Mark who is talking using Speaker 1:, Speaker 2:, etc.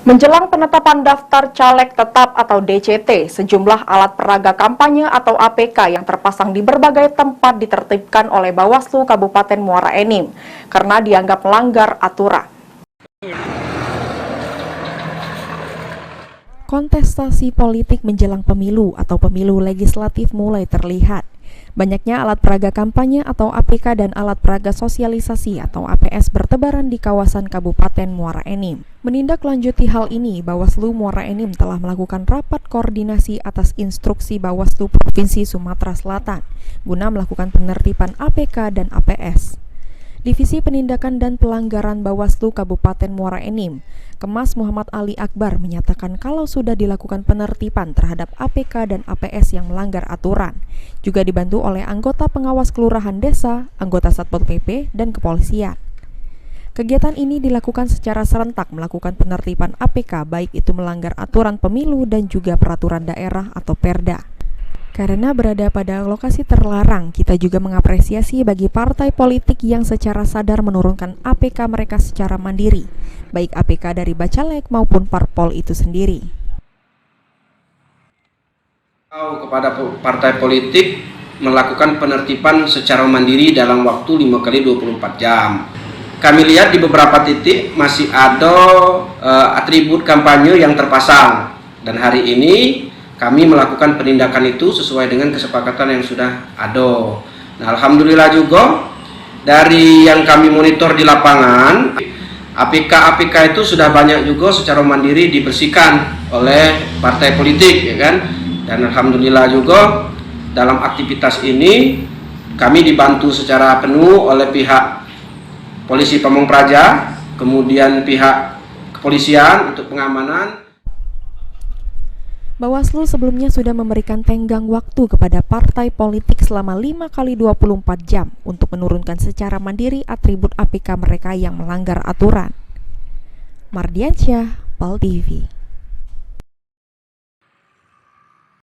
Speaker 1: Menjelang penetapan daftar caleg tetap atau DCT, sejumlah alat peraga kampanye atau APK yang terpasang di berbagai tempat ditertibkan oleh Bawaslu Kabupaten Muara Enim karena dianggap melanggar aturan. Kontestasi politik menjelang pemilu atau pemilu legislatif mulai terlihat. Banyaknya alat peraga kampanye atau APK dan alat peraga sosialisasi atau APS bertebaran di kawasan Kabupaten Muara Enim. Menindaklanjuti hal ini, Bawaslu Muara Enim telah melakukan rapat koordinasi atas instruksi Bawaslu Provinsi Sumatera Selatan guna melakukan penertiban APK dan APS. Divisi Penindakan dan Pelanggaran Bawaslu Kabupaten Muara Enim, Kemas Muhammad Ali Akbar menyatakan kalau sudah dilakukan penertiban terhadap APK dan APS yang melanggar aturan, juga dibantu oleh anggota pengawas kelurahan desa, anggota Satpol PP, dan kepolisian. Kegiatan ini dilakukan secara serentak melakukan penertiban APK baik itu melanggar aturan pemilu dan juga peraturan daerah atau Perda. Karena berada pada lokasi terlarang, kita juga mengapresiasi bagi partai politik yang secara sadar menurunkan APK mereka secara mandiri, baik APK dari Bacalek maupun parpol itu sendiri.
Speaker 2: Kepada partai politik melakukan penertiban secara mandiri dalam waktu 5x24 jam. Kami lihat di beberapa titik masih ada atribut kampanye yang terpasang, dan hari ini kami melakukan penindakan itu sesuai dengan kesepakatan yang sudah ada. Nah, alhamdulillah juga dari yang kami monitor di lapangan, APK itu sudah banyak juga secara mandiri dibersihkan oleh partai politik, ya kan? Dan alhamdulillah juga dalam aktivitas ini kami dibantu secara penuh oleh pihak Polisi Pamong Praja, kemudian pihak kepolisian untuk pengamanan.
Speaker 1: Bawaslu sebelumnya sudah memberikan tenggang waktu kepada partai politik selama 5x24 jam untuk menurunkan secara mandiri atribut APK mereka yang melanggar aturan. Mardiansyah, PAL TV.